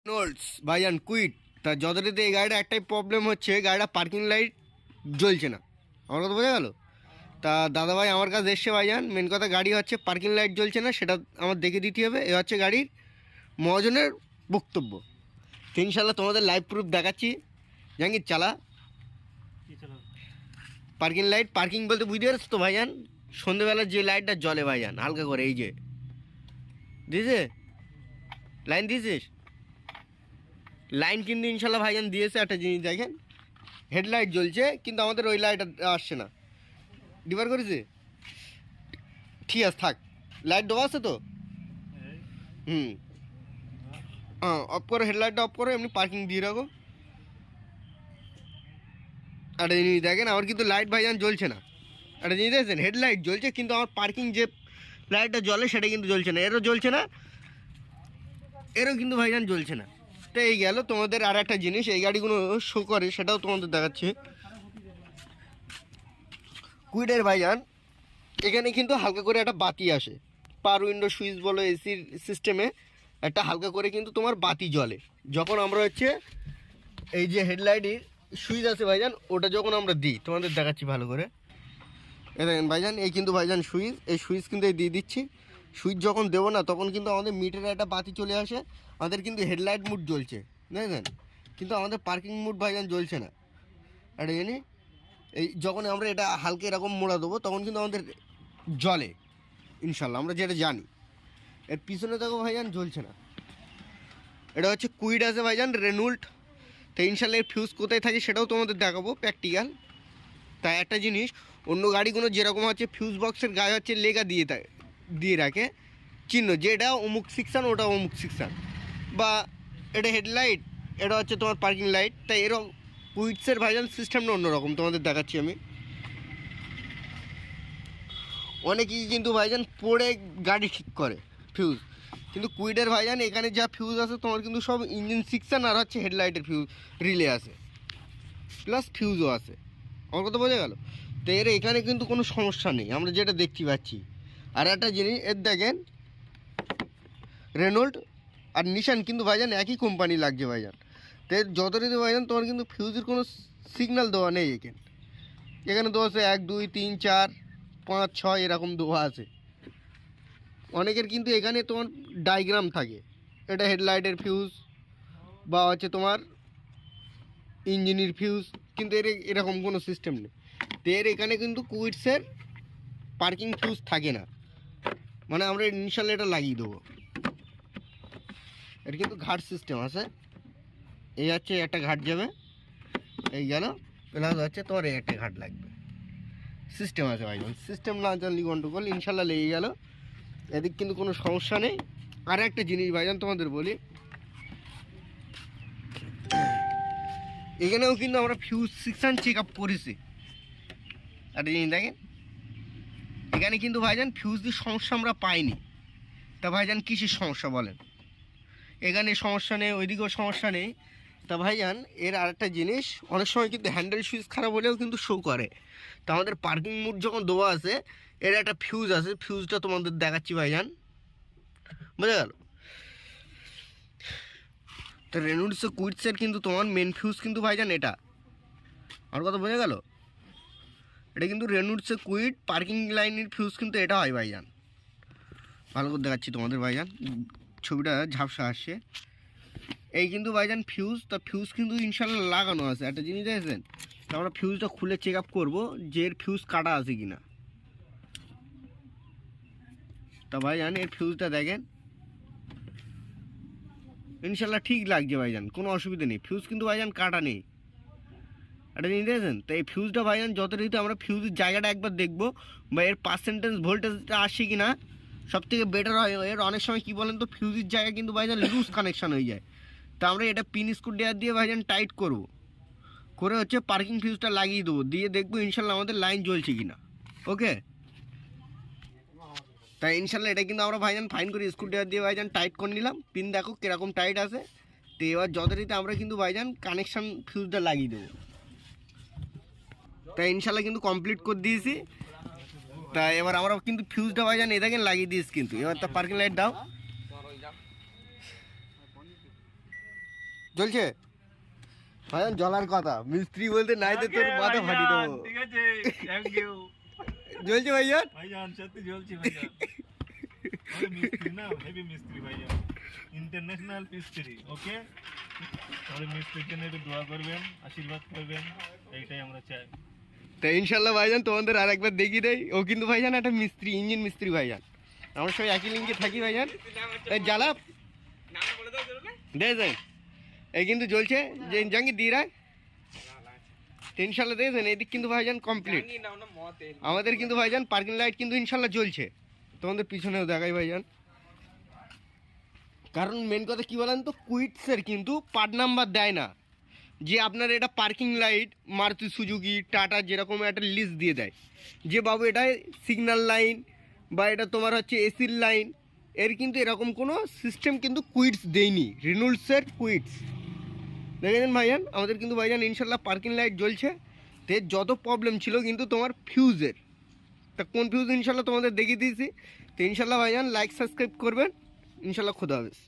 Knowles ভাইজান quit. তা যথারীতি এই গাড়িটা একটাই প্রবলেম হচ্ছে, গাড়িটা পার্কিং লাইট জ্বলছে না। আমার কথা বোঝা গেল? তা দাদাভাই আমার কাছে এসছে ভাইজান, মেন কথা গাড়ি হচ্ছে পার্কিং লাইট জ্বলছে না, সেটা আমার দেখে দিতে হবে। এ হচ্ছে গাড়ির মহাজনের বক্তব্য। তো ইনশাল্লাহ তোমাদের লাইভ প্রুফ দেখাচ্ছি। জাহাঙ্গীর চালা পার্কিং লাইট। পার্কিং বলতে বুঝতে পারছো তো ভাইজান, সন্ধ্যেবেলা যে লাইটটা জ্বলে ভাইজান হালকা করে, এই যে দিয়েছে লাইন, দিয়েছিস লাইন কিন্তু ইনশাল্লাহ ভাইজান দিয়েছে। একটা জিনিস দেখেন, হেডলাইট জ্বলছে কিন্তু আমাদের ওই লাইট আসছে না। ডিভার করেছে, ঠিক আছে থাক। লাইট দেওয়া আছে তো? হ্যাঁ অফ করো, হেডলাইটটা অফ করো, এমনি পার্কিং দিয়ে রাখো। একটা জিনিস দেখেন, আমার কিন্তু লাইট ভাইজান জ্বলছে না। একটা জিনিস দেখছেন, হেডলাইট জ্বলছে কিন্তু আমার পার্কিং যে লাইটটা জ্বলে সেটা কিন্তু জ্বলছে না। এরও জ্বলছে না, এরও কিন্তু ভাইজান জ্বলছে না। তো এই গেল তোমাদের আর একটা জিনিস, এই গাড়িগুলো শো করে সেটাও তোমাদের দেখাচ্ছে। কুইডের ভাইজান এখানে কিন্তু হালকা করে একটা বাতি আসে, পার উইন্ডো সুইচ বলো, এসির সিস্টেমে একটা হালকা করে কিন্তু তোমার বাতি জ্বলে যখন আমরা হচ্ছে এই যে হেডলাইটের সুইচ আছে ভাইজান, ওটা যখন আমরা দিই তোমাদের দেখাচ্ছি ভালো করে। এ দেখেন ভাইজান, এই কিন্তু ভাইজান সুইচ, এই সুইচ কিন্তু এই দিয়ে দিচ্ছি। সুইচ যখন দেবো না তখন কিন্তু আমাদের মিটারে একটা বাতি চলে আসে, আমাদের কিন্তু হেডলাইট মুড জ্বলছে দেখেন, কিন্তু আমাদের পার্কিং মুড ভাইজান জ্বলছে না। একটা জানি এই যখন আমরা এটা হালকা এরকম মোড়া দেবো তখন কিন্তু আমাদের জ্বলে ইনশাল্লাহ, আমরা যেটা জানি। এর পিছনে দেখো ভাইজান জ্বলছে না। এটা হচ্ছে কুইড আছে ভাইজান রেনুল্ট। তো ইনশাল্লাহ এর ফিউজ কোথায় থাকে সেটাও তোমাদের দেখাবো প্র্যাকটিক্যাল। তাই একটা জিনিস, অন্য গাড়িগুলো যেরকম হচ্ছে ফিউজ বক্সের গায়ে হচ্ছে লেগা দিয়ে রাখে চিহ্ন, যে এটা অমুক সেকশান, ওটা অমুক সেকশান, বা এটা হেডলাইট, এটা হচ্ছে তোমার পার্কিং লাইট। তাই এরকম কুইডসের ভাইজান সিস্টেমটা অন্যরকম, তোমাদের দেখাচ্ছি আমি। অনেকেই কিন্তু ভাইজান পড়ে গাড়ি ঠিক করে ফিউজ, কিন্তু কুইডের ভাইজান এখানে যা ফিউজ আছে তোমার কিন্তু সব ইঞ্জিন সেকশান আর হচ্ছে হেডলাইটের ফিউজ রিলে আছে, প্লাস ফিউজও আছে। আমার কথা বোঝা গেল? তো এর এখানে কিন্তু কোনো সমস্যা নেই, আমরা যেটা দেখতে পাচ্ছি। আর একটা জিনিস, এর দেখেন রেনল্ড আর নিশান কিন্তু ভাইজান একই কোম্পানি লাগছে ভাইজান। তো এর যথারীতি ভাইজান তোমার কিন্তু ফিউজের কোনো সিগন্যাল দেওয়া নেই এখানে। এখানে দেওয়া আছে 1 2 3 4 5 6 এরকম দেওয়া আছে। অনেকের কিন্তু এখানে তোমার ডায়াগ্রাম থাকে, এটা হেডলাইটের ফিউজ বা হচ্ছে তোমার ইঞ্জিনের ফিউজ, কিন্তু এর এরকম কোনো সিস্টেম নেই। তো এর এখানে কিন্তু কুইডসের পার্কিং ফিউজ থাকে না, মানে আমরা ইনশাল্লাহ এটা লাগিয়ে দেবো। এর কিন্তু ঘাট সিস্টেম আছে, এই হচ্ছে একটা ঘাট যাবে, এই গেল, প্লাস হচ্ছে তোমার এই একটা ঘাট লাগবে, সিস্টেম আছে ভাই। সিস্টেম না জানলি গন্ডগোল, ইনশাল্লাহ লেগে গেল, এদিক কিন্তু কোনো সমস্যা নেই। আর একটা জিনিস ভাইজান তোমাদের বলি, এখানেও কিন্তু আমরা ফিউজ সেকশন চেক আপ করেছি। একটা জিনিস দেখেন, এখানে কিন্তু ভাইজান ফিউজের সমস্যা আমরা পাইনি। তা ভাইজান কিসের সমস্যা বলেন? এখানে সমস্যা নেই, ওইদিকেও সমস্যা নেই। তা ভাইজান এর আরেকটা জিনিস, অনেক সময় কিন্তু হ্যান্ডেল সুইচ খারাপ হলেও কিন্তু শো করে। তা আমাদের পার্কিং মুড যখন দেওয়া আছে, এর একটা ফিউজ আছে, ফিউজটা তোমাদের দেখাচ্ছি ভাইজান, বোঝা গেল? তো রেনুল্টসের কুইডসের কিন্তু তোমার মেন ফিউজ কিন্তু ভাইজান এটা, আমার কথা বোঝা গেল? এটা কিন্তু রেনুল্টসের কুইড পার্কিং লাইনের ফিউজ কিন্তু এটা হয় ভাইজান। ভালো করে দেখাচ্ছি তোমাদের ভাইজান, ছবিটা ঝাপসা আসছে। এই কিন্তু ভাইজান ফিউজ, তা ফিউজ কিন্তু ইনশাল্লাহ লাগানো আছে। একটা জিনিস দেখেছেন, আমরা ফিউজটা খুলে চেক আপ করবো যে এর ফিউজ কাটা আছে কিনা। তা ভাইজান এর ফিউজটা দেখেন, ইনশাল্লাহ ঠিক লাগছে ভাইজান, কোনো অসুবিধা নেই, ফিউজ কিন্তু ভাইজান কাটা নেই। একটা জিনিস দেখেছেন, তো এই ফিউজটা ভাইজান যথারীতি আমরা ফিউজের জায়গাটা একবার দেখবো, বা এর পার্সেন্টেজ ভোল্টেজটা আসছে কিনা, সব থেকে বেটার হয়। এর অনেক সময় কী বলেন তো, ফিউজের জায়গা কিন্তু ভাইজান লুজ কানেকশান হয়ে যায়। তা আমরা এটা পিন স্ক্রু ড্রাইভার দিয়ে ভাইজান টাইট করব, করে হচ্ছে পার্কিং ফিউজটা লাগিয়ে দেবো, দিয়ে দেখবো ইনশাল্লাহ আমাদের লাইন জ্বলছে কিনা। ওকে, তাই ইনশাল্লাহ এটা কিন্তু আমরা ভাইজান ফাইন করে স্ক্রু ড্রাইভার দিয়ে ভাইজান টাইট করে নিলাম। পিন দেখো কীরকম টাইট আছে। তো এবার যথারীতি আমরা কিন্তু ভাইজান কানেকশান ফিউজটা লাগিয়ে দেবো। তাই ইনশাল্লাহ কিন্তু কমপ্লিট করে দিয়েছি। তা এবার আমরা কিন্তু ফিউজটা ভাইজান এ দেখেন লাগিয়ে দিয়েছি কিন্তু। এবার তো পার্কিং লাইট দাও, জ্বলছে ভাইজান, জ্বলার কথা, মিস্ত্রি বলতে নাই তো তোর মাথা ফাটিয়ে দেবো। ঠিক আছে, থ্যাংক ইউ জ্বলছে ভাইজান? ভাইজান, সত্যি জ্বলছে ভাইজান। আমাদের মিস্ত্রি না, হেভি মিস্ত্রি ভাইজান, ইন্টারন্যাশনাল মিস্ত্রি। ওকে, তাহলে মিস্ত্রির জন্য একটু দোয়া করবেন, আশীর্বাদ করবেন, এইটাই আমরা চাই। তো ইনশাল্লাহ ভাইজান তোমাদের আর একবার দেখিয়ে দেয়। ও কিন্তু ভাইজান একটা মিস্ত্রি, ইঞ্জিন মিস্ত্রি ভাইজান। আমরা সবাই একই লিঙ্কে থাকি ভাইজান। এই জ্বালা দেখেছেন, এই কিন্তু জ্বলছে, যে জাঙ্গি দিয়ে রায়। তো ইনশাল্লাহ দেখেছেন, এদিক কিন্তু ভাইজান কমপ্লিট। আমাদের কিন্তু ভাইজান পার্কিং লাইট কিন্তু ইনশাল্লাহ জ্বলছে। তোমাদের পিছনেও দেখাই ভাইজান। কারণ মেন কথা কি বলেন তো, কুইটসের কিন্তু পার্ট নাম্বার দেয় না, যে আপনার এটা parking light Maruti Suzuki tata যেরকম একটা লিস্ট দিয়ে দেয়, যে বাবু এটা সিগন্যাল লাইন বা এটা তোমার হচ্ছে এসির লাইন। এর কিন্তু এরকম কোনো সিস্টেম কিন্তু কুইটস দেয়নি, রিনুলসের কুইটস। দেখেছেন ভাইজান, আমাদের কিন্তু ভাইজান ইনশাল্লাহ পার্কিং লাইট জ্বলছে। তো এর যত প্রবলেম ছিল কিন্তু তোমার ফিউজের, তা কোন ফিউজ ইনশাল্লাহ তোমাদের দেখিয়ে দিয়েছি। তো ইনশাল্লাহ ভাইজান লাইক সাবস্ক্রাইব করবেন। ইনশাল্লাহ, খোদা হাফেজ।